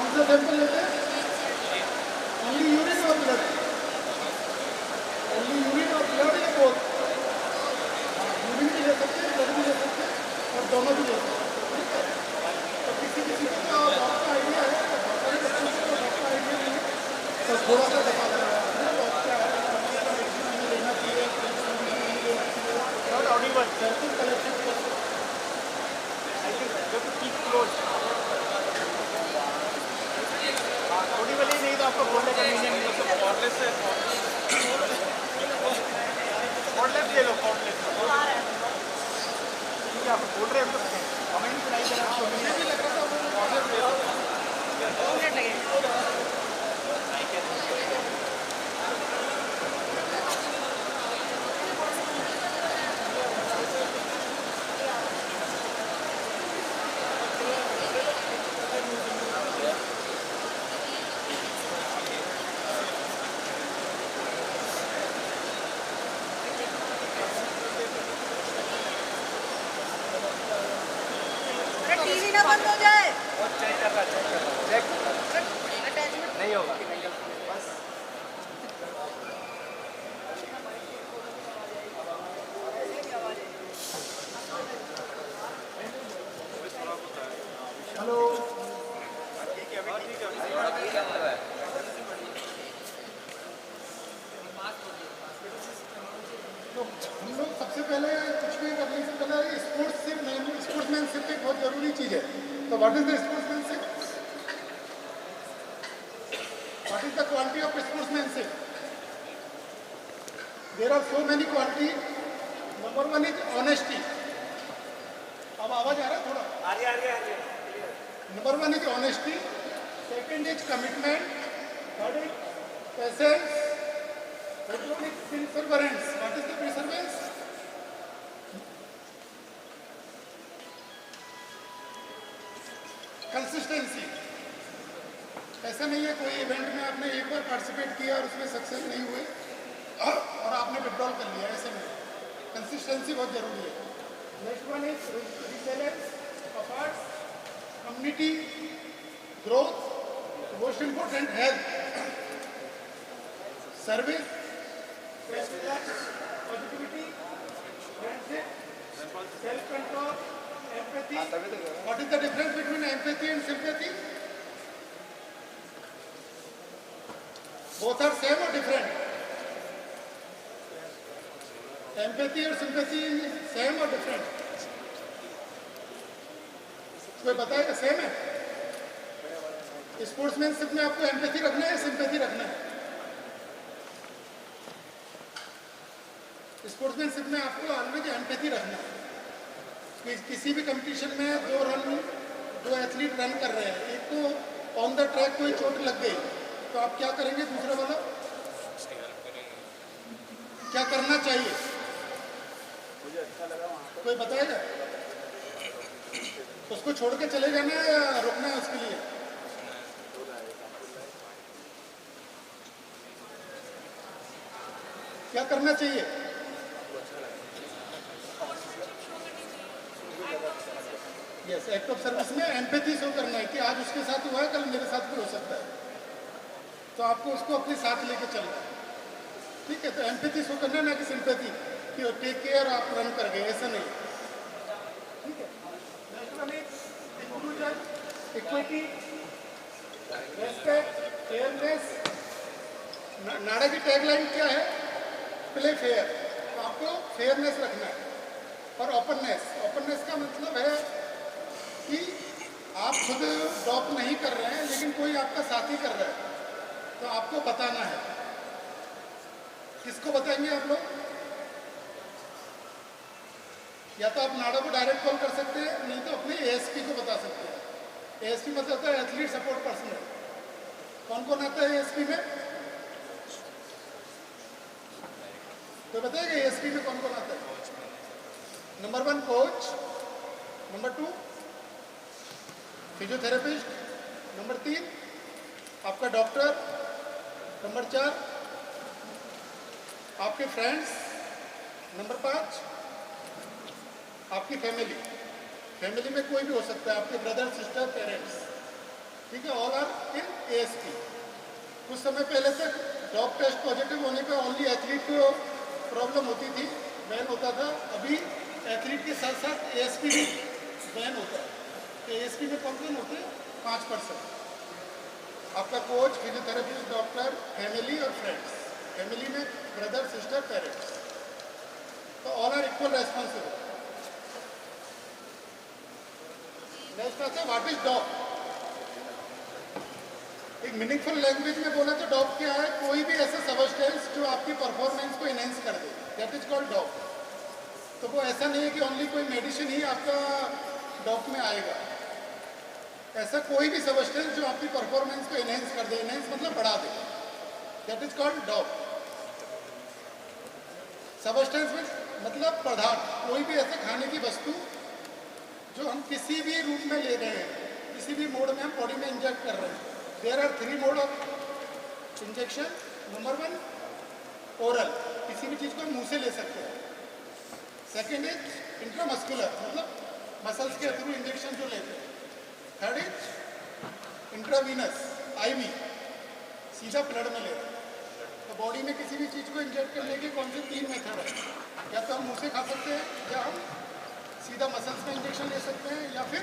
कौन सा सैंपल लेते हैं? ओनली यूरिन और ब्लड? ओनली यूरिन और ब्लड या बोथ? यूरिन भी ले सकते हैं, ब्लड भी ले सकते हैं और दोनों भी ले सकते हैं, ठीक है। तो किसी किसी को आपका आइडिया है, बहुत सारे बच्चों को आपका आइडिया नहीं है, तो थोड़ा सा बता दें क्या है, हमें लेना चाहिए, not Audible, sample collection I think जब कीप क्लोज ऑडिबल ही नहीं तो आपको बोलने का मीनिंग नहीं, तो कॉर्डलेस है, कॉर्डलेस ले लो, कॉर्डलेस ठीक है। आप बोल रहे हैं तो हमें नहीं सुनाई दे रहा, तो मुझे भी लग रहा था कॉर्डलेस ले लो, 2 मिनट लगेंगे। टीवी ना बंद हो जाए। चेक कर रहा, चेक नहीं होगा बस। हेलो, तो हम लोग सबसे पहले कुछ भी करने से पहले स्पोर्ट्समैनशिप एक बहुत जरूरी चीज़ है। तो what is the sportsmanship? What is the quality of sportsmanship? There are so many quality. Number 1 is honesty. अब आवाज आ रहा है थोड़ा? आ रही है। Number 1 is honesty, second is commitment, third is patience, fourth one is perseverance. What is the perseverance? Consistency. ऐसा नहीं है कोई इवेंट में आपने एक बार पार्टिसिपेट किया और उसमें सक्सेस नहीं हुए और आपने विड्रॉल कर लिया, ऐसे नहीं। कंसिस्टेंसी बहुत जरूरी है। Next one is रिसेलेंस, efforts, community growth, most important health, service, positivity, friendship, self control, empathy. What is the difference between empathy and sympathy? Both are same or different? Empathy और sympathy same or different? कोई बताएगा same है? Sportsmanship में आपको empathy रखना है, sympathy रखना है? स्पोर्ट्समैनशिप में आपको ऑलवेज एम्पैथी रखना है। किसी भी कंपटीशन में दो एथलीट रन कर रहे हैं, एक तो ऑन द ट्रैक कोई चोट लग गई, तो आप क्या करेंगे? दूसरा वाला क्या करना चाहिए? मुझे अच्छा लगा वहाँ कोई बताएगा? उसको छोड़ के चले जाना है या रुकना है उसके लिए? क्या करना चाहिए? यस, एक्ट ऑफ सर्विस में एम्पैथी शो करना है कि आज उसके साथ हुआ है, कल मेरे साथ भी हो सकता है, तो आपको उसको अपने साथ लेके चलना है, ठीक है। तो एम्पैथी शो करना है, ना कि सिंपैथी कि टेक केयर आप रन कर गए, ऐसा नहीं, ठीक है। Next one is inclusion, equity, respect, fairness. NADA की टैगलाइन क्या है? Play fair. तो आपको फेयरनेस रखना है और ओपननेस। ओपननेस का मतलब है कि आप खुद ड्रॉप नहीं कर रहे हैं लेकिन कोई आपका साथी कर रहा है, तो आपको बताना है। किसको बताएंगे आप लोग? या तो आप नाडा को डायरेक्ट कॉल कर सकते हैं, नहीं तो अपने एएसपी को बता सकते हैं। एएसपी मतलब होता है एथलीट सपोर्ट पर्सनल। कौन कौन आता है एएसपी में? तो बताइएगा एएसपी में कौन कौन आता है? Number 1 coach, number 2 physiotherapist, number 3 आपका डॉक्टर, नंबर 4 आपके फ्रेंड्स, नंबर 5 आपकी फैमिली। फैमिली में कोई भी हो सकता है, आपके ब्रदर, सिस्टर, पेरेंट्स, ठीक है, ऑल आर इन ASP। कुछ समय पहले तक डॉप टेस्ट पॉजिटिव होने पे ओनली एथलीट को प्रॉब्लम होती थी, बैन होता था। अभी एथलीट के साथ साथ ASP भी बैन होता है। तो ASP में कौन कौन होते हैं? 5%। आपका कोच, फिजियोथेरेपिस्ट, डॉक्टर, फैमिली और फ्रेंड्स। फैमिली में ब्रदर, सिस्टर, पेरेंट्स, तो all are equal responsible. Next आता है व्हाट इज डॉप। एक मीनिंगफुल लैंग्वेज में बोला तो डॉप क्या है? कोई भी ऐसा सबस्टेंस जो आपकी परफॉर्मेंस को इनहेंस कर दे, दैट इज कॉल्ड डॉप। तो वो ऐसा नहीं है कि ओनली कोई मेडिसिन ही आपका डॉप में आएगा। ऐसा कोई भी सबस्टेंस जो आपकी परफॉर्मेंस को इनहेंस कर दे, इनहेंस मतलब बढ़ा दे, दैट इज कॉल्ड डॉप। सबस्टेंस में मतलब पदार्थ, कोई भी ऐसे खाने की वस्तु जो हम किसी भी रूप में ले रहे हैं, किसी भी मोड में हम बॉडी में इंजेक्ट कर रहे हैं। There are 3 mode of injection. Number 1 oral, किसी भी चीज़ को हम मुंह से ले सकते हैं। सेकेंड इज इंट्रामस्कुलर, मतलब मसल्स के थ्रू इंजेक्शन जो लेते हैं। थर्ड इज इंट्रावीनस, IV, सीधा ब्लड में ले रहे हैं। तो बॉडी में किसी भी चीज़ को इंजेक्ट करने के कौन से 3 मेथड है? या तो हम मुंह से खा सकते हैं, या हम सीधा मसल्स में इंजेक्शन ले सकते हैं, या फिर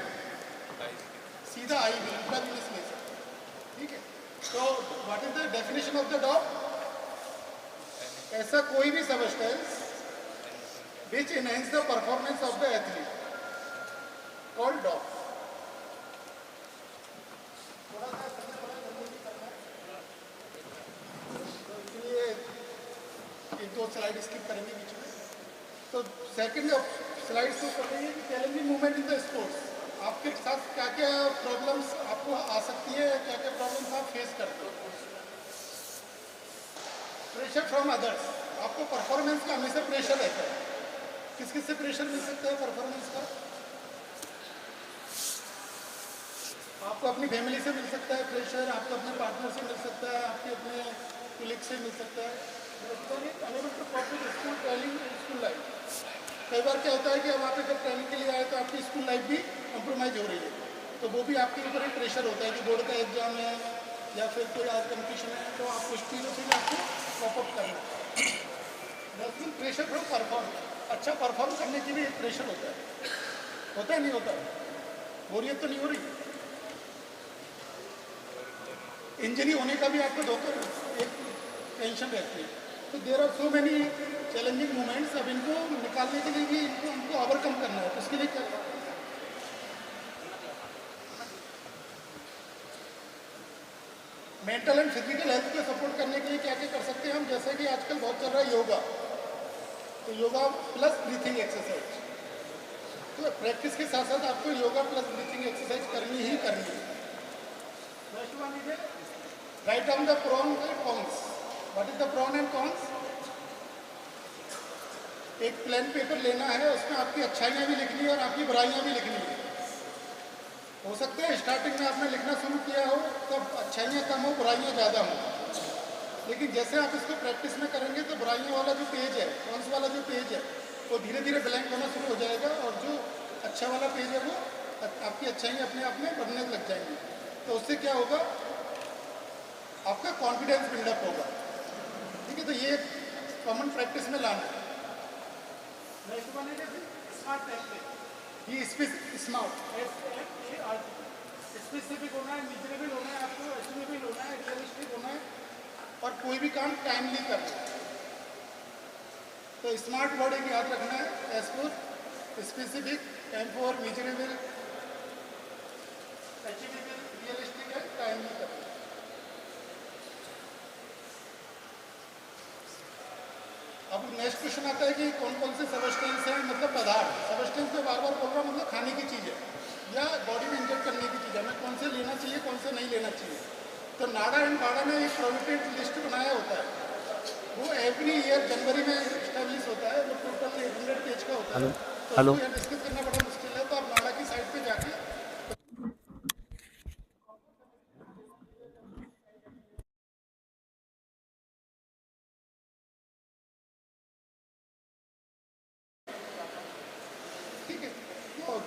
सीधा IV इंट्रावीनस ले सकते हैं। ठीक है, तो what is the definition of the dope? ऐसा कोई भी substance which enhance the performance of the athlete, called dope. एक 2 स्लाइड स्किप करेंगे बीच में। तो सेकंड स्लाइड शो कर रही है कि challenging movement in the sports. आपके साथ क्या क्या प्रॉब्लम्स आपको आ सकती है, क्या क्या प्रॉब्लम्स आप फेस करते हो। प्रेशर फ्रॉम अदर्स, आपको परफॉर्मेंस का हमेशा प्रेशर रहता है। किस किस से प्रेशर मिल सकता है परफॉर्मेंस का? आपको अपनी फैमिली से मिल सकता है प्रेशर, आपको अपने पार्टनर से मिल सकता है, आपके अपने कुलीग से मिल सकता है। School training, school life. कई बार क्या होता है कि अब आप जब ट्रेनिंग के लिए आए तो आपकी स्कूल लाइफ भी कॉम्प्रोमाइज़ हो रही है, तो वो भी आपके ऊपर एक प्रेशर होता है कि बोर्ड का एग्जाम है या फिर कोई आज कंपटीशन है, तो आप कुछ चीज़ों से भी आपको कॉपअप करना है। प्रेशर फ्रॉम परफॉर्म, अच्छा परफॉर्म करने की भी एक प्रेशर होता है नहीं होता? बोरियत तो नहीं हो रही? इंजरी होने का भी आपको धोखा, एक टेंशन रहती है। तो there are so many challenging moments. अब इनको निकालने के लिए भी हमको ओवरकम करना है, तो उसके लिए क्या? मेंटल एंड फिजिकल हेल्थ को सपोर्ट करने के लिए क्या क्या कर सकते हैं हम? जैसे कि आजकल बहुत चल रहा है योगा, तो योगा प्लस ब्रीथिंग एक्सरसाइज। तो प्रैक्टिस के साथ साथ आपको योगा प्लस ब्रीथिंग एक्सरसाइज करनी ही करनी है। Next one is write down the pros and cons. What is the pros and cons? एक प्लेन पेपर लेना है, उसमें आपकी अच्छाइयाँ भी लिखनी है और आपकी बुराइयाँ भी लिखनी है। हो सकता है स्टार्टिंग में आपने लिखना शुरू किया हो तब अच्छाइयाँ कम हो, बुराइयाँ ज़्यादा हो, लेकिन जैसे आप इसको प्रैक्टिस में करेंगे तो बुराइयों वाला जो पेज है, कॉन्स वाला जो पेज है, वो धीरे धीरे ब्लैंक होना शुरू हो जाएगा, और जो अच्छा वाला पेज है वो आपकी अच्छाइयाँ अपने आप में बढ़ने लग जाएंगी। तो उससे क्या होगा? आपका कॉन्फिडेंस बिल्डअप होगा। ठीक है, तो ये कॉमन प्रैक्टिस में लाना है। नेक्स्ट वन है स्मार्ट टेम्पलेट। ये स्मार्ट स्पेसिफिक होना है, मिजरेबल होना है, आपको अचीवेबल होना है, रियलिस्टिक होना है, और कोई भी काम टाइमली करना है। तो स्मार्ट वर्ड एक याद रखना है, S for specific, M for measurable, achievable, realistic है, टाइमली करना। अब नेक्स्ट क्वेश्चन आता है कि कौन कौन से सबस्टेंस हैं, मतलब पदार्थ। सबस्टेंस में बार बार बोल रहा हूँ, मतलब खाने की चीज़ है या बॉडी में इंजेक्ट करने की चीज़ है, हमें कौन से लेना चाहिए, कौन से नहीं लेना चाहिए। तो नाडा एंड बाडा ने एक प्रोविडेंट लिस्ट बनाया होता है, वो एवरी ईयर जनवरी में इस्टेब्लिश होता है, वो टोटल 100 पेज का होता है। तो उसको यहाँ डिस्कस करना बड़ा मुश्किल है, तो आप नाडा की साइड पर जाके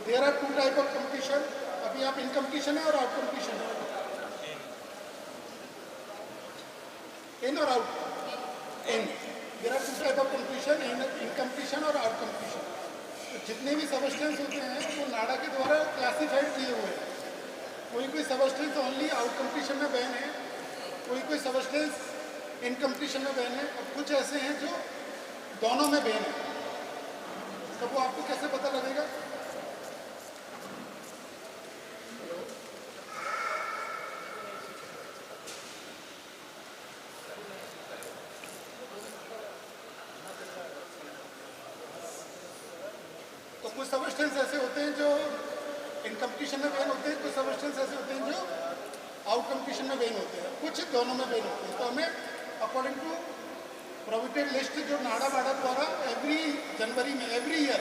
there are 2 type of competition. अभी आप इन कंपटीशन है और आउट कंपटीशन है। इन और out? In. There are 2 type of completion, in completion और आउट कंप्लीशन। तो जितने भी सबस्टेंस होते हैं वो नाड़ा के द्वारा क्लासिफाइड किए हुए हैं। कोई सबस्टेंस ओनली आउट कंप्लीशन में बैन है, कोई सबस्टेंस इन कंप्लीशन में बैन है, और कुछ ऐसे हैं जो दोनों में बैन है। तो वो आपको कैसे पता लगेगा? तो कुछ सबस्टेंस ऐसे होते हैं जो इन कंप्लीशन में बैन होते हैं, कुछ सबस्टेंस ऐसे होते हैं जो आउट कंप्लीशन में बैन होते हैं, कुछ दोनों में बैन होते हैं। तो हमें अकॉर्डिंग टू प्रोविडेड लिस्ट जो नाड़ा बाड़ा द्वारा एवरी ईयर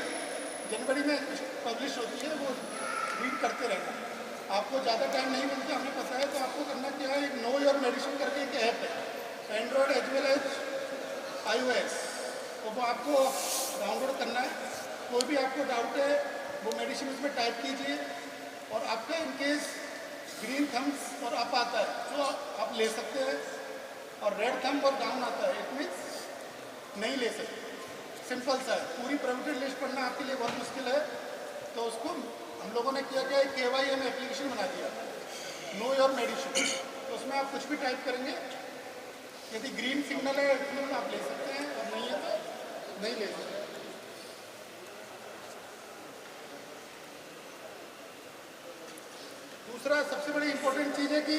जनवरी में पब्लिश होती है, वो रीड करते रहना। आपको ज़्यादा टाइम नहीं मिलता, हमें पता है। तो आपको करना क्या है, एक नो योर मेडिसिन करके एक ऐप है, Android as well as iOS, तो वो आपको डाउनलोड करना है। कोई भी आपको डाउट है वो मेडिसिन उसमें टाइप कीजिए, और आपका इनकेस ग्रीन थम्स और अप आता है तो आप ले सकते हैं, और रेड थम और डाउन आता है इट मीन्स नहीं ले सकते। सिंपल सा है। पूरी प्रोविडेड लिस्ट पढ़ना आपके लिए बहुत मुश्किल है, तो उसको हम लोगों ने किया क्या है, KYM एप्लीकेशन बना दिया, नो योर मेडिसिन। तो उसमें आप कुछ भी टाइप करेंगे, यदि ग्रीन सिग्नल है तो आप ले सकते हैं, और नहीं है तो नहीं ले सकते। दूसरा सबसे बड़ी इंपॉर्टेंट चीज़ है कि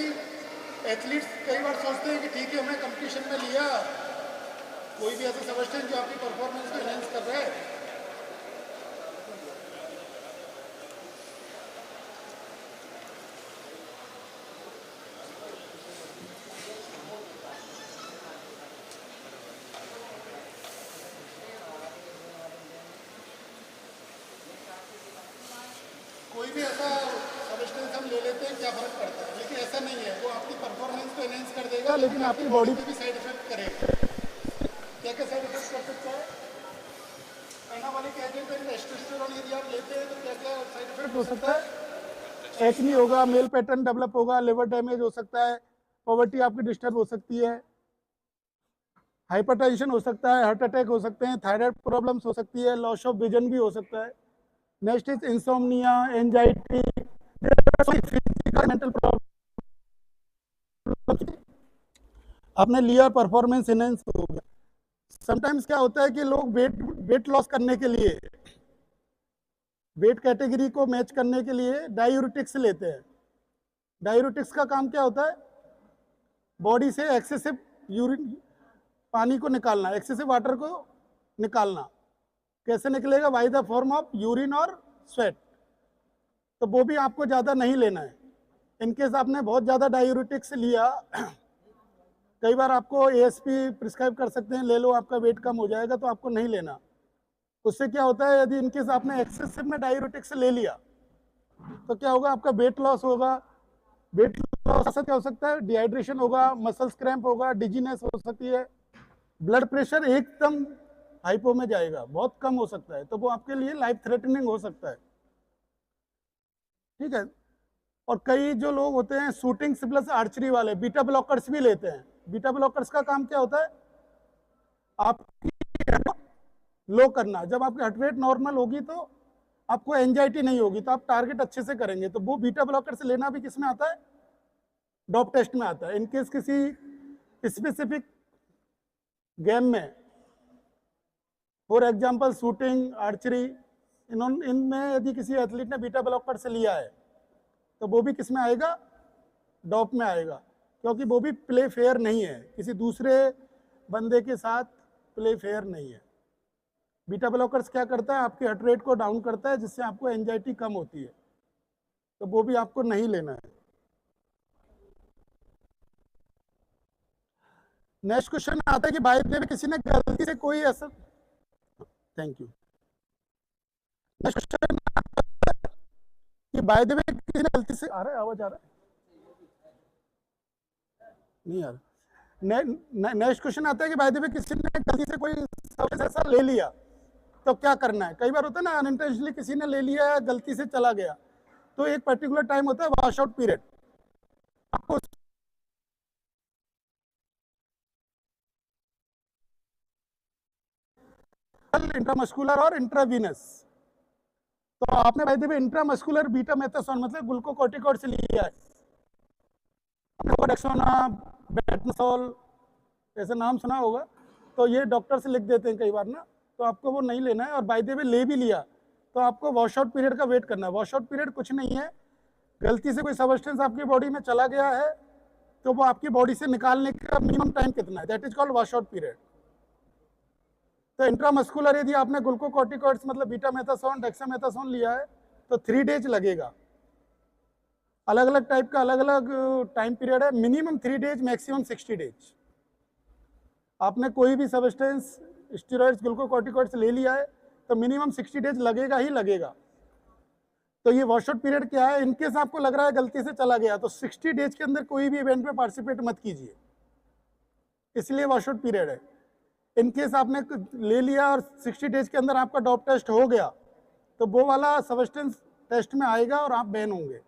एथलीट्स कई बार सोचते हैं कि ठीक है हमने कंपटीशन में लिया, कोई भी ऐसा सबस्टेंस जो आपकी परफॉर्मेंस को एनहेंस कर रहा है, कोई भी ऐसा सबस्टेंस हम ले लेते हैं, क्या फर्क पड़ता है। लेकिन ऐसा नहीं है, वो आपकी परफॉर्मेंस को एनहेंस कर देगा, लेकिन आपकी बॉडी पे भी साइड इफेक्ट करेगा। क्या क्या साइड इफेक्ट कर सकता है? एनाबॉलिक एजेंट एंड टेस्टोस्टेरोन यदि आप लेते हैं तो क्या क्या साइड इफेक्ट हो सकता है? एक्ने होगा, मेल पैटर्न डेवलप होगा, लिवर डैमेज हो सकता है, पॉवर्टी आपकी डिस्टर्ब हो सकती है, हाइपरटेंशन हो सकता है, हार्ट अटैक हो सकते हैं, थायराइड प्रॉब्लम्स हो सकती है, लॉस ऑफ विजन भी हो सकता है। Next is insomnia, anxiety, physical mental problem. आपने लिया, परफॉर्मेंस एनहेंस हो गया। समटाइम्स क्या होता है कि लोग वेट लॉस करने के लिए, वेट कैटेगरी को मैच करने के लिए डायूरेटिक्स लेते हैं। डायूरेटिक्स का काम क्या होता है, बॉडी से एक्सेसिव यूरिन पानी को निकालना, एक्सेसिव वाटर को निकालना। कैसे निकलेगा? By the form of urine और स्वेट। तो वो भी आपको ज़्यादा नहीं लेना है। इनकेस आपने बहुत ज़्यादा डायूरेटिक्स लिया, कई बार आपको ASP प्रिस्क्राइब कर सकते हैं, ले लो आपका वेट कम हो जाएगा, तो आपको नहीं लेना। उससे क्या होता है, यदि इनकेस आपने एक्सेसिव में डायूरेटिक्स ले लिया तो क्या होगा, आपका वेट लॉस होगा। वेट लॉस से क्या हो सकता है, डिहाइड्रेशन होगा, मसल्स क्रैम्प होगा, डिजीनेस हो सकती है, ब्लड प्रेशर एकदम हाइपो में जाएगा, बहुत कम हो सकता है, तो वो आपके लिए लाइफ थ्रेटनिंग हो सकता है। ठीक है। और कई जो लोग होते हैं शूटिंग्स प्लस आर्चरी वाले, बीटा ब्लॉकर्स भी लेते हैं। बीटा ब्लॉकर्स का काम क्या होता है, आपकी लो करना। जब आपकी हार्ट रेट नॉर्मल होगी तो आपको एंजाइटी नहीं होगी, तो आप टारगेट अच्छे से करेंगे। तो वो बीटा ब्लॉकर्स लेना भी किस में आता है, डॉप टेस्ट में आता है। इनकेस किसी स्पेसिफिक गेम में, फॉर एग्जाम्पल शूटिंग, आर्चरी, इनमें यदि किसी एथलीट ने बीटा ब्लॉकर से लिया है तो वो भी किस में आएगा, डॉप में आएगा, क्योंकि वो भी प्ले फेयर नहीं है, किसी दूसरे बंदे के साथ प्ले फेयर नहीं है। बीटा ब्लॉकर्स क्या करता है, आपके हार्ट रेट को डाउन करता है, जिससे आपको एंजाइटी कम होती है, तो वो भी आपको नहीं लेना है। नेक्स्ट क्वेश्चन आता है कि बाय द वे किसी ने गलती से कोई ऐसा, थैंक यू। नेक्स्ट क्वेश्चन कि बाय द वे किसी ने गलती से, आ रहा है आवाज, आ रहा है नहीं आ रहा। नेक्स्ट क्वेश्चन आता है कि बाय द वे किसी ने गलती से कोई ऐसा ले लिया तो क्या करना है। कई बार होता है ना, अनइंटेंशनली किसी ने ले लिया, गलती से चला गया, तो एक पर्टिकुलर टाइम होता है वॉश आउट पीरियड। आपको इंट्रामस्कुलर और इंट्रावीनस। तो आपने भाई देखिए इंट्रामस्कुलर बीटा मेथासोन मतलब ग्लूकोकॉर्टिकॉइड से लिया है, डेक्सोना, बेटनसोल ऐसा नाम सुना होगा, तो ये डॉक्टर से लिख देते हैं कई बार ना, तो आपको वो नहीं लेना है। और बाय द वे ले भी लिया तो आपको वॉश आउट पीरियड का वेट करना है। वॉश आउट पीरियड कुछ नहीं है, गलती से कोई सब्सटेंस आपकी बॉडी में चला गया है तो वो आपकी बॉडी से निकालने का मिनिमम टाइम कितना है, that is called wash out period. तो इंट्रामस्कुलर यदि आपने ग्लूकोकॉर्टिकॉइड्स मतलब बीटा मेथासोन, डेक्सामेथासोन लिया है तो 3 डेज लगेगा। अलग अलग टाइप का अलग अलग टाइम पीरियड है, मिनिमम 3 डेज, मैक्सिमम 60 डेज। आपने कोई भी सब्सटेंस स्टेरॉइड्स ग्लूकोकॉर्टिकॉइड्स ले लिया है तो मिनिमम 60 डेज लगेगा ही लगेगा। तो ये वॉश आउट पीरियड क्या है, इनकेस आपको लग रहा है गलती से चला गया तो 60 डेज के अंदर कोई भी इवेंट में पार्टिसिपेट मत कीजिए, इसलिए वॉश आउट पीरियड है। इनकेस आपने ले लिया और 60 डेज के अंदर आपका डॉप टेस्ट हो गया तो वो वाला सब्सटेंस टेस्ट में आएगा और आप बैन होंगे।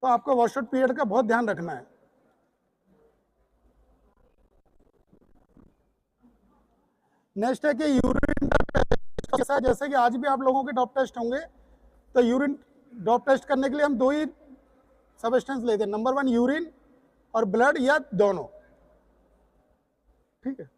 तो आपको वॉश आउट पीरियड का बहुत ध्यान रखना है। नेक्स्ट है कि यूरिन टेस्ट, जैसे कि आज भी आप लोगों के डॉप टेस्ट होंगे, तो यूरिन डॉप टेस्ट करने के लिए हम 2 ही सब्सटेंस लेते हैं, नंबर 1 यूरिन और ब्लड, या दोनों, ठीक है।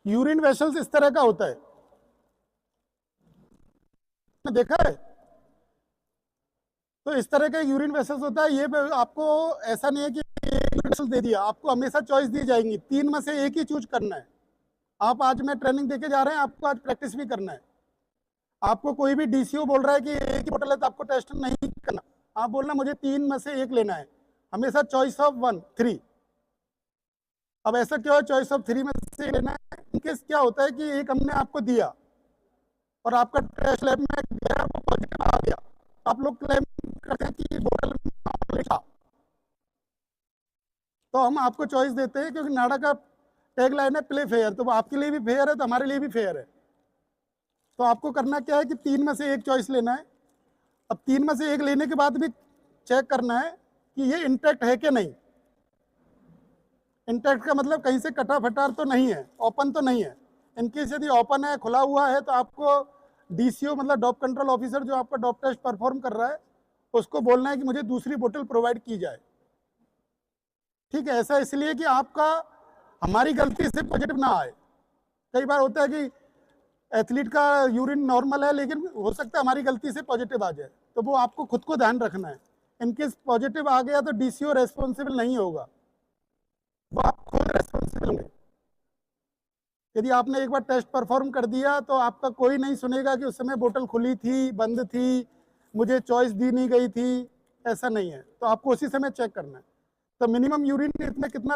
यूरिन वेसल्स इस तरह का होता है, देखा है? तो इस तरह का यूरिन वेसल्स होता है। ये आपको ऐसा नहीं है कि यूरिन वेसल्स दे दिया, आपको हमेशा चॉइस दी जाएंगी, 3 में से एक ही चूज करना है। आप आज में ट्रेनिंग देके जा रहे हैं, आपको आज प्रैक्टिस भी करना है। आपको कोई भी डीसीओ बोल रहा है कि एक ही बोतल है तो आपको टेस्ट नहीं करना, आप बोलना मुझे 3 में से एक लेना है, हमेशा चॉइस ऑफ 1, 3। अब ऐसा क्यों है चॉइस ऑफ 3 में से लेना है? इनकेस क्या होता है कि एक हमने आपको दिया और आपका टेस्ट लैब में गया, वो पॉजिटिव आ गया, आप लोग क्लेम करते हैं कि बोतल था, तो हम आपको चॉइस देते हैं, क्योंकि नाडा का टैग लाइन है प्ले फेयर, तो वो आपके लिए भी फेयर है तो हमारे लिए भी फेयर है। तो आपको करना क्या है कि 3 में से एक चॉइस लेना है। अब 3 में से एक लेने के बाद भी चेक करना है कि ये इंटैक्ट है कि नहीं। इंटैक्ट का मतलब कहीं से कटा फटार तो नहीं है, ओपन तो नहीं है। इनकेस यदि ओपन है, खुला हुआ है, तो आपको डीसीओ मतलब डॉप कंट्रोल ऑफिसर जो आपका डॉप टेस्ट परफॉर्म कर रहा है उसको बोलना है कि मुझे दूसरी बोतल प्रोवाइड की जाए, ठीक है। ऐसा इसलिए कि आपका हमारी गलती से पॉजिटिव ना आए। कई बार होता है कि एथलीट का यूरिन नॉर्मल है लेकिन हो सकता है हमारी गलती से पॉजिटिव आ जाए, तो वो आपको खुद को ध्यान रखना है। इनकेस पॉजिटिव आ गया तो डीसीओ रेस्पॉन्सिबल नहीं होगा, वो आप खुद रेस्पॉन्सिबल होंगे। यदि आपने एक बार टेस्ट परफॉर्म कर दिया तो आपका कोई नहीं सुनेगा कि उस समय बोतल खुली थी, बंद थी, मुझे चॉइस दी नहीं गई थी, ऐसा नहीं है। तो आपको उसी समय चेक करना है। तो मिनिमम यूरिन इसमें कितना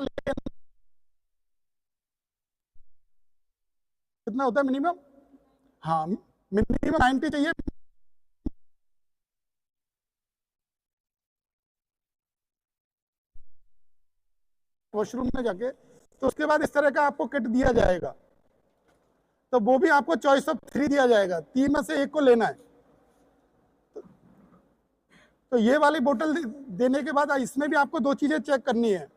होता है मिनिमम? हाँ, मिनिमम 90 चाहिए। वॉशरूम में जाके, तो उसके बाद इस तरह का आपको किट दिया जाएगा, तो वो भी आपको चॉइस ऑफ 3 दिया जाएगा, 3 में से एक को लेना है। तो ये वाली बोतल देने के बाद इसमें भी आपको 2 चीजें चेक करनी है।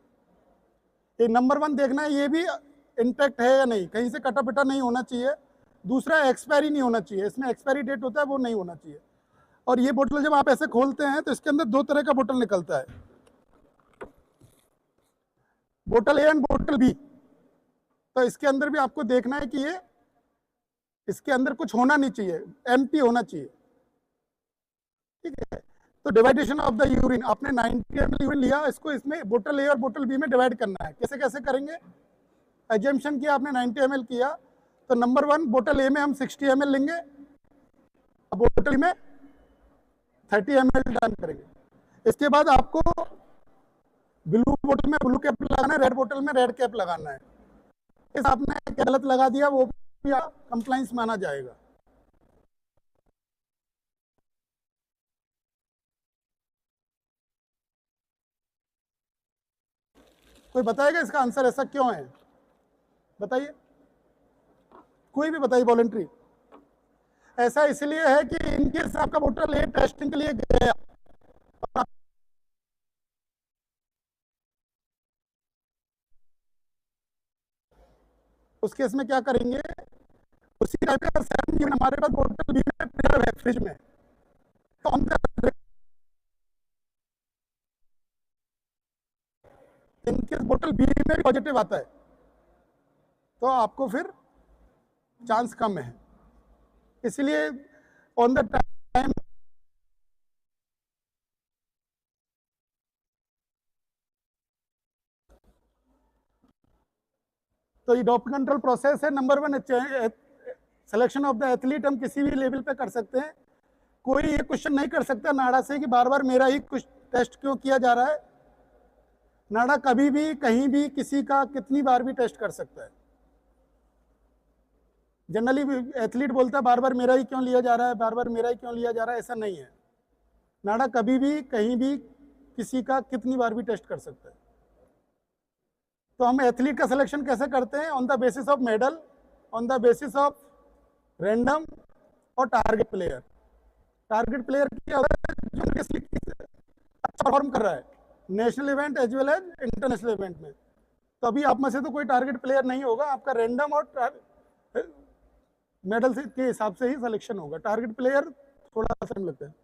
एक नंबर 1 देखना है ये भी इंटैक्ट है या नहीं, कहीं से कटा पिटा नहीं होना चाहिए। दूसरा एक्सपायरी नहीं होना चाहिए, इसमें एक्सपायरी डेट होता है वो नहीं होना चाहिए। और ये बोतल जब आप ऐसे खोलते हैं तो इसके अंदर 2 तरह का बोतल निकलता है, बोतल ए एंड बोतल बी। तो इसके अंदर भी आपको देखना है कि ये इसके अंदर कुछ होना नहीं चाहिए, एम्प्टी होना चाहिए, ठीक है। तो डिवाइडेशन ऑफ द यूरिन, आपने 90 ml यूरिन लिया, इसको इसमें बोतल ए और बोतल बी में डिवाइड करना है। कैसे कैसे करेंगे? एजम्पशन किया आपने 90 ml किया, तो नंबर 1 बोतल ए में हम 60 ml लेंगे, बोतल में 30 ml डाल करेंगे। इसके बाद आपको ब्लू बोतल में ब्लू कैप लगाना है, रेड बोतल में रेड कैप लगाना है। इस आपने गलत लगा दिया वो भी कंप्लाइंस माना जाएगा। कोई बताएगा इसका आंसर ऐसा क्यों है? बताइए। कोई भी बताइए वॉलंटरी। ऐसा इसलिए है कि इनकेस आपका वोटर ले टेस्टिंग के लिए गया, उस केस में क्या करेंगे, उसी टाइप का 7 हमारे पास वोटर बी में प्रिजर्व है फ्रिज में, तो हम इनकेस वोटर बी में पॉजिटिव आता है तो आपको फिर चांस कम है। इसलिए ऑन द टाइम तो ये डॉप कंट्रोल प्रोसेस है। Number 1 selection of the athlete हम किसी भी लेवल पे कर सकते हैं। कोई ये क्वेश्चन नहीं कर सकता नाडा से कि बार बार मेरा ही कुछ टेस्ट क्यों किया जा रहा है। नाडा कभी भी कहीं भी किसी का कितनी बार भी टेस्ट कर सकता है। जनरली एथलीट बोलता है बार बार मेरा ही क्यों लिया जा रहा है, बार बार मेरा ही क्यों लिया जा रहा है, ऐसा नहीं है। नाडा कभी भी कहीं भी किसी का कितनी बार भी टेस्ट कर सकता है। तो हम एथलीट का सिलेक्शन कैसे करते हैं, on the basis of medal, on the basis of random और टारगेट प्लेयर। टारगेट प्लेयर क्या होता है, जो अच्छा परफॉर्म कर रहा है national event as well as international event में। तो अभी आप में से तो कोई टारगेट प्लेयर नहीं होगा, आपका रैंडम और मेडल के हिसाब से ही सिलेक्शन होगा। टारगेट प्लेयर थोड़ा टाइम लगता है।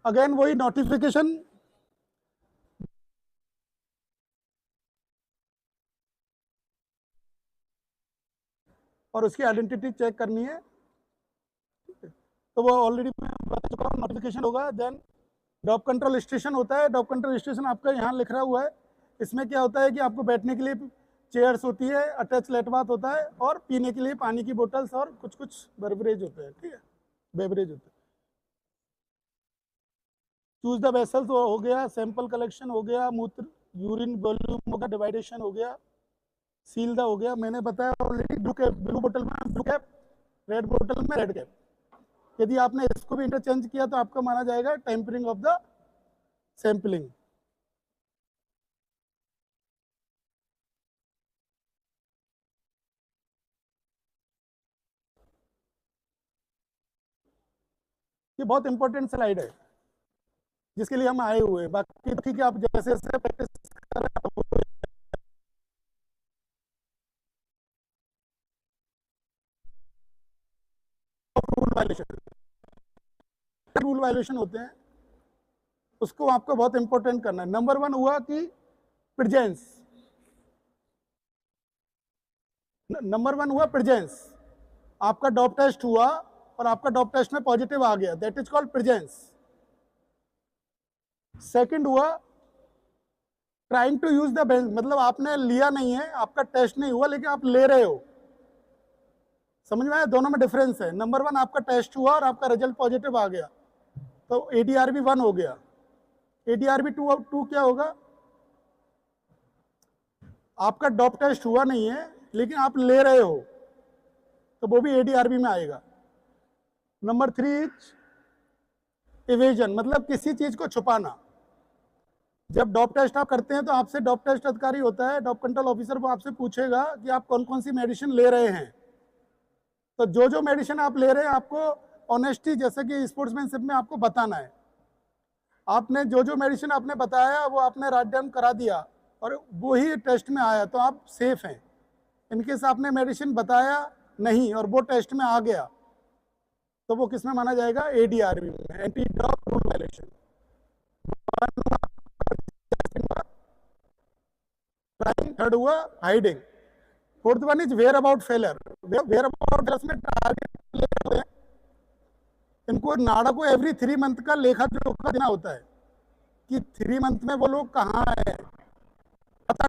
अगेन वही नोटिफिकेशन और उसकी आइडेंटिटी चेक करनी है, तो वो ऑलरेडी मैं बता चुका हूँ। नोटिफिकेशन होगा, देन डॉप कंट्रोल स्टेशन होता है। डॉप कंट्रोल स्टेशन आपका यहाँ लिख रहा हुआ है। इसमें क्या होता है कि आपको बैठने के लिए चेयर्स होती है, अटैच लेटबाथ होता है, और पीने के लिए पानी की बोतल्स और कुछ कुछ बेवरेज होते हैं, ठीक है, बेवरेज होते हैं। चूज द वेसल्स हो गया, सैंपल कलेक्शन हो गया, मूत्र यूरिन वॉल्यूम हो गया, डिवाइडेशन हो गया, सील द हो गया। मैंने बताया ऑलरेडी, ब्लू कैप, ब्लू बोतल में ब्लू कैप, रेड बोतल में रेड कैप। यदि आपने इसको भी इंटरचेंज किया तो आपका माना जाएगा टेम्परिंग ऑफ द सैंपलिंग। ये बहुत इंपॉर्टेंट स्लाइड है जिसके लिए हम आए हुए हैं। बाकी ठीक है, आप जैसे जैसे प्रैक्टिस कर रहे हैं, रूल वायलेशन होते हैं, उसको आपको बहुत इंपॉर्टेंट करना है। नंबर 1 हुआ कि प्रेजेंस। नंबर 1 हुआ प्रेजेंस। आपका डॉप टेस्ट हुआ और आपका डॉप टेस्ट में पॉजिटिव आ गया, that is called presence. Second हुआ trying to use the bench, मतलब आपने लिया नहीं है, आपका टेस्ट नहीं हुआ, लेकिन आप ले रहे हो। समझ में आया, दोनों में डिफरेंस है। नंबर 1 आपका टेस्ट हुआ और आपका रिजल्ट पॉजिटिव आ गया, तो एडीआरबी 1 हो गया। एडीआरबी 2 क्या होगा, आपका डॉप टेस्ट हुआ नहीं है लेकिन आप ले रहे हो, तो वो भी एडीआरबी में आएगा। नंबर 3 इवेजन, मतलब किसी चीज को छुपाना। जब डॉप टेस्ट आप करते हैं तो आपसे डॉप टेस्ट अधिकारी होता है, डॉप कंट्रोल ऑफिसर, वो आपसे पूछेगा कि आप कौन कौन सी मेडिसिन ले रहे हैं। तो जो जो मेडिसिन आप ले रहे हैं आपको ऑनेस्टी, जैसे कि स्पोर्ट्समैनशिप में आपको बताना है। आपने जो जो मेडिसिन आपने बताया वो आपने राइट डाउन करा दिया और वो ही टेस्ट में आया, तो आप सेफ हैं। इनकेस आपने मेडिसिन बताया नहीं और वो टेस्ट में आ गया, तो वो किस में माना जाएगा, एडीआरबी में, anti drug rule violation. Third हुआ hiding. Fourth one is whereabouts failure. Whereabouts में टारगेट, इनको नाडा को एवरी 3 मंथ का लेखा जोखा देना होता है कि 3 मंथ में वो लोग कहाँ है, पता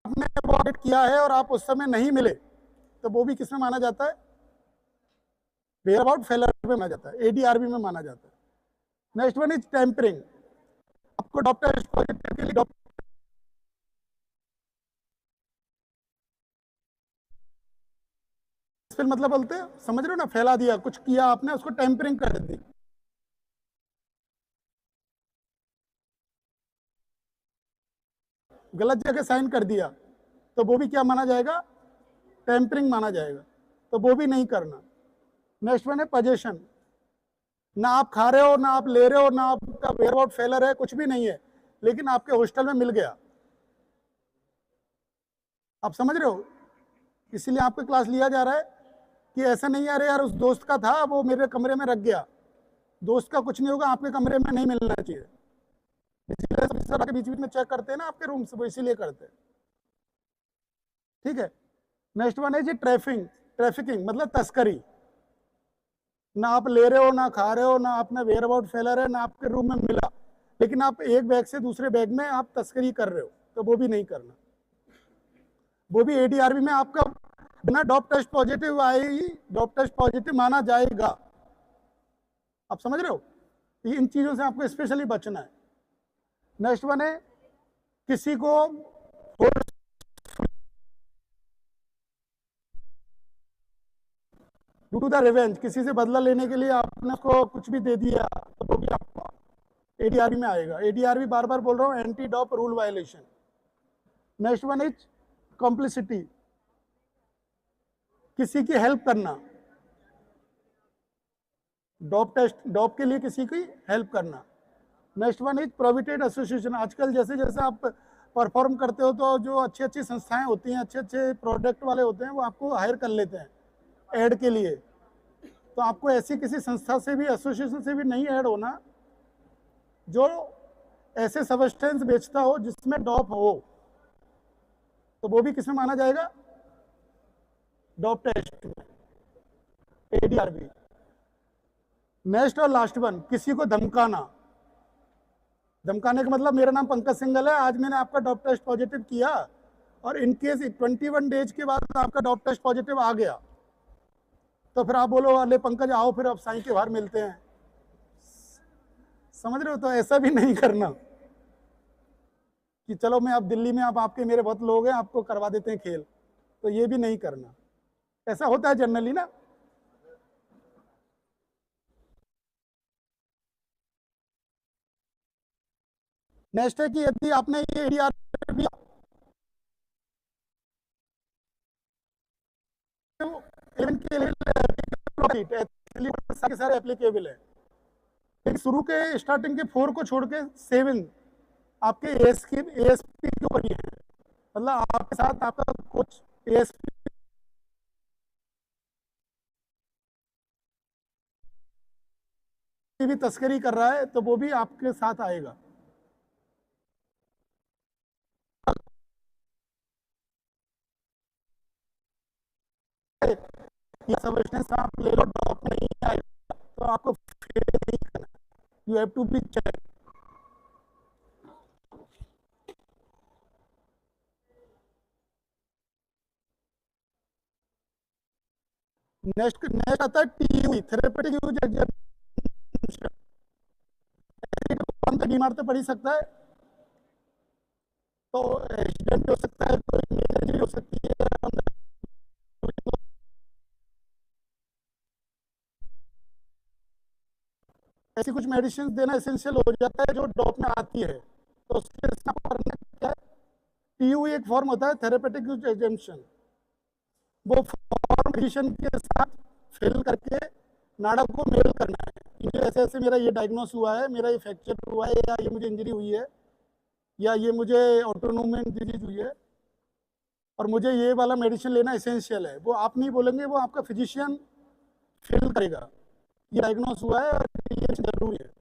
आपने वो ऑडिट किया है और आप उस समय नहीं मिले, तो वो भी किसमें माना जाता है, वेयर अबाउट फेलर में माना जाता है, एडीआरबी में माना जाता है। Next one is tampering. आपको डॉक्टर पॉजिटिव के लिए फिर मतलब बोलते हैं, समझ रहे हो ना, फैला दिया, कुछ किया आपने, उसको टेम्परिंग कर दी। गलत जगह साइन कर दिया तो वो भी क्या माना जाएगा, टेम्परिंग माना जाएगा, तो वो भी नहीं करना। नेक्स्ट वन है पोजेशन, ना आप खा रहे हो, ना आप ले रहे हो, ना आपका वेयरआउट फेलर है, कुछ भी नहीं है, लेकिन आपके हॉस्टल में मिल गया, आप समझ रहे हो, इसीलिए आपका क्लास लिया जा रहा है कि ऐसा नहीं है अरे यार उस दोस्त का था वो मेरे कमरे में रख गया, दोस्त का कुछ नहीं होगा, आपके कमरे में नहीं मिलना चाहिए, इसीलिए सब बीच बीच में चेक करते हैं ना आपके रूम से, वो इसीलिए करते हैं, ठीक है। नेक्स्ट वन है जी ट्रैफिकिंग मतलब तस्करी, ना आप ले रहे हो, ना खा रहे हो, ना आपने वेयर अबाउट फेलर है, ना आपके रूम में मिला, लेकिन आप एक बैग से दूसरे बैग में आप तस्करी कर रहे हो, तो वो भी नहीं करना। वो भी एडीआरबी में आपका बिना डॉप टेस्ट पॉजिटिव आए ही डॉप टेस्ट पॉजिटिव माना जाएगा, आप समझ रहे हो, इन चीजों से आपको स्पेशली बचना है। नेक्स्ट वन है किसी को ड्यू टू द रिवेंज, किसी से बदला लेने के लिए आपने उसको कुछ भी दे दिया तो वो भी आपको एडीआरबी में आएगा। एडीआरबी बार बार बोल रहा हूं, anti dope rule violation. Next one is complicity, किसी की हेल्प करना, डॉप के लिए किसी की हेल्प करना। नेक्स्ट वन इज प्रोविटेड एसोसिएशन, आजकल जैसे जैसे आप परफॉर्म करते हो तो जो अच्छी अच्छी संस्थाएं होती हैं, अच्छे अच्छे प्रोडक्ट वाले होते हैं, वो आपको हायर कर लेते हैं ऐड के लिए, तो आपको ऐसी किसी संस्था से भी एसोसिएशन से भी नहीं ऐड होना जो ऐसे सब्सटेंस बेचता हो जिसमें डॉप हो, तो वो भी किसमें माना जाएगा, डॉप टेस्ट में, एडीआरबी। नेक्स्ट और लास्ट वन, किसी को धमकाना, धमकाने का मतलब मेरा नाम पंकज सिंघल है, आज मैंने आपका डॉप टेस्ट पॉजिटिव किया और इनकेस 21 डेज के बाद आपका डॉप टेस्ट पॉजिटिव आ गया तो फिर आप बोलो अरे पंकज आओ फिर अब साईं के बाहर मिलते हैं, समझ रहे हो, तो ऐसा भी नहीं करना कि चलो मैं अब दिल्ली में अब आपके मेरे बहुत लोग हैं आपको करवा देते हैं खेल, तो ये भी नहीं करना, ऐसा होता है जनरली ना। नेक्स्ट है कि यदि आपने ये एडीआरबी के सारे एप्लीकेबल है, लेकिन शुरू के स्टार्टिंग के 4 को छोड़ के 7 आपके एएसपी के ऊपर ही है, मतलब आपके साथ आपका कोच एएसपी भी तस्करी कर रहा है तो वो भी आपके साथ आएगा। ये सब्सटेंस आप ले लो ड्रॉप नहीं आएगा तो आपको फेल नहीं करना, you have to be check. Next आता है टीयू, थेरेपेटिक यूज एग्जामिनेशन, बीमार तो पड़ ही सकता है, तो एक्सीडेंट हो सकता है, कोई इंजरी हो सकती है, ऐसी कुछ मेडिसिन देना एसेंशियल हो जाता है जो डॉप में आती है, तो उसके क्या है, टीयू एक फॉर्म होता है थेरेपेटिक यूज एग्जामिनेशन, वो फॉर्म फिजिशियन के साथ फिल करके नाड़क को मेल करना है, मुझे ऐसे ऐसे मेरा ये डायग्नोस हुआ है, मेरा ये फ्रैक्चर हुआ है, या ये मुझे इंजरी हुई है, या ये मुझे ऑटोनोमिक डिजीज हुई है और मुझे ये वाला मेडिसिन लेना एसेंशियल है, वो आप नहीं बोलेंगे, वो आपका फिजिशियन फिल करेगा, ये डायग्नोस हुआ है और ये जरूरी है।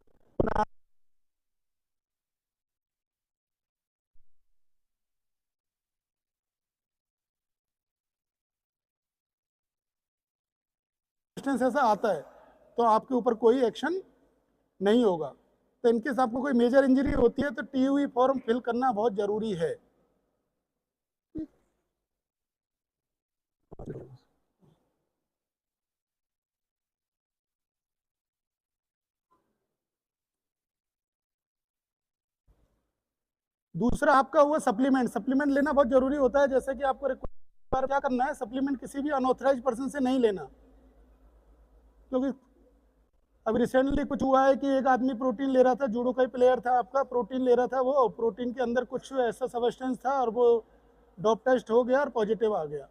ऐसा आता है तो आपके ऊपर कोई एक्शन नहीं होगा, तो इनकेस आपको कोई मेजर इंजरी होती है तो टीयू फॉर्म फिल करना बहुत जरूरी है। दूसरा आपका हुआ सप्लीमेंट, सप्लीमेंट लेना बहुत जरूरी होता है, जैसे कि आपको क्या करना है, सप्लीमेंट किसी भी अनऑथराइज पर्सन से नहीं लेना, क्योंकि अभी रिसेंटली कुछ हुआ है कि एक आदमी प्रोटीन ले रहा था, जूडो का ही प्लेयर था आपका, प्रोटीन ले रहा था, वो प्रोटीन के अंदर कुछ ऐसा सब्सटेंस था और वो डोप टेस्ट हो गया और पॉजिटिव आ गया।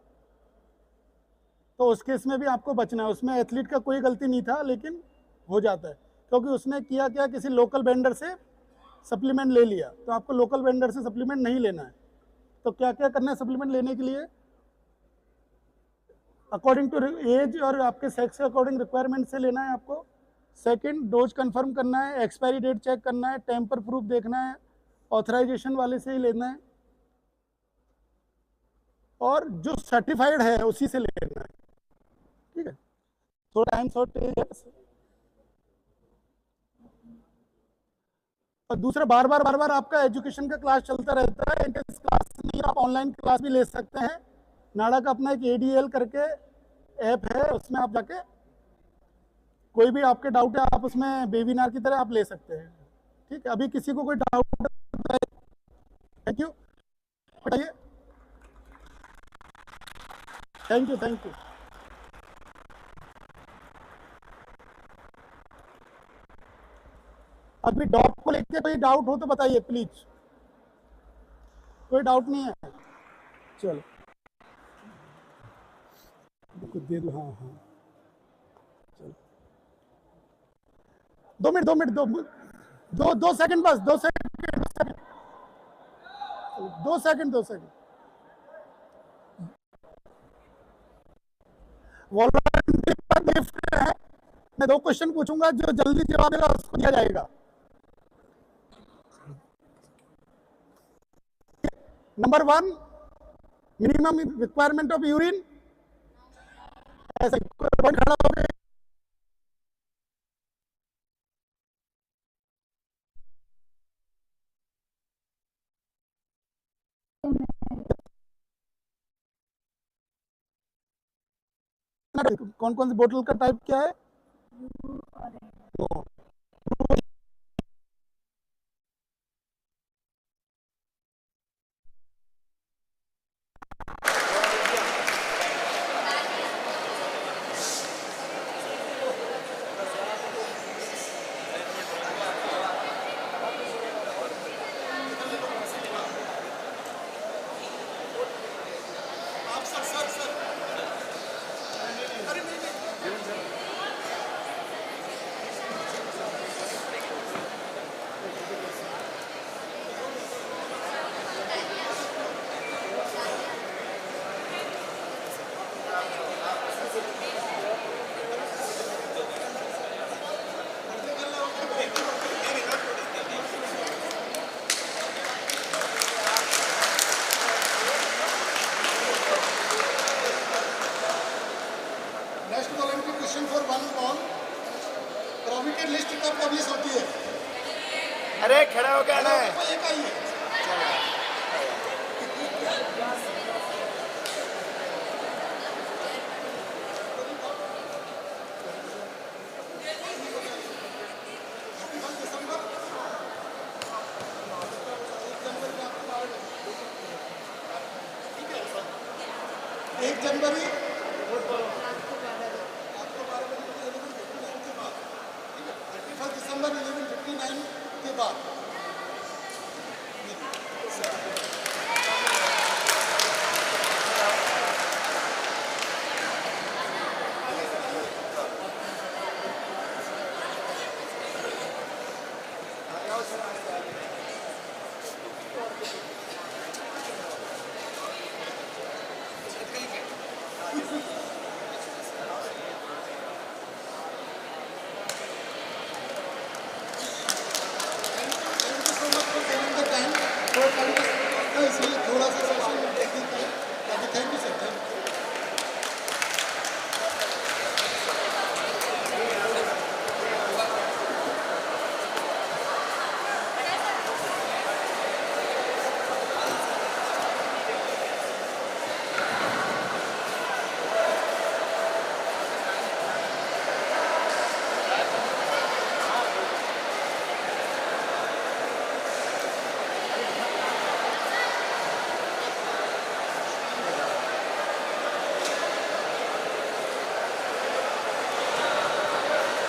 तो उस केस में भी आपको बचना है। उसमें एथलीट का कोई गलती नहीं था, लेकिन हो जाता है क्योंकि उसने किया क्या, किसी लोकल वेंडर से सप्लीमेंट ले लिया। तो आपको लोकल वेंडर से सप्लीमेंट नहीं लेना है। तो क्या क्या करना है सप्लीमेंट लेने के लिए? अकॉर्डिंग टू एज और आपके सेक्स के अकॉर्डिंग रिक्वायरमेंट से लेना है आपको। सेकंड, डोज कंफर्म करना है, एक्सपायरी डेट चेक करना है, टेम्पर प्रूफ देखना है, ऑथराइजेशन वाले से ही लेना है, और जो सर्टिफाइड है उसी से लेना है। ठीक है, थोड़ा टाइम शॉर्ट है। और दूसरा, बार बार आपका एजुकेशन का क्लास चलता रहता है। इंटेंस क्लास नहीं, आप ऑनलाइन क्लास भी ले सकते हैं। नाडा का अपना एक ADL करके ऐप है, उसमें आप जाके कोई भी आपके डाउट है आप उसमें वेबिनार की तरह आप ले सकते हैं। ठीक है, अभी किसी को कोई डाउट है? थैंक यू, बताइए। Thank you, thank you. अभी डॉग को लेके कोई डाउट हो तो बताइए प्लीज। कोई डाउट नहीं है? चलो कुछ दे दो। हाँ हाँ, चलो 2 मिनट, 2 सेकंड बस, 2 सेकंड, 2 सेकंड। वॉलंटियर गिफ्ट है। मैं 2 क्वेश्चन पूछूंगा, जो जल्दी जवाब देगा उसको दिया जाएगा। Number 1, minimum requirement of urine. ऐसे कोई खड़ा हो गया? कौन कौन सी बोतल का टाइप क्या है? Next volunteer question for 1 call. Provident list कब पब्लिश होती है? अरे खड़ा हो गया ना। एक आई है। जनवरी दिसंबर 1159 के बाद।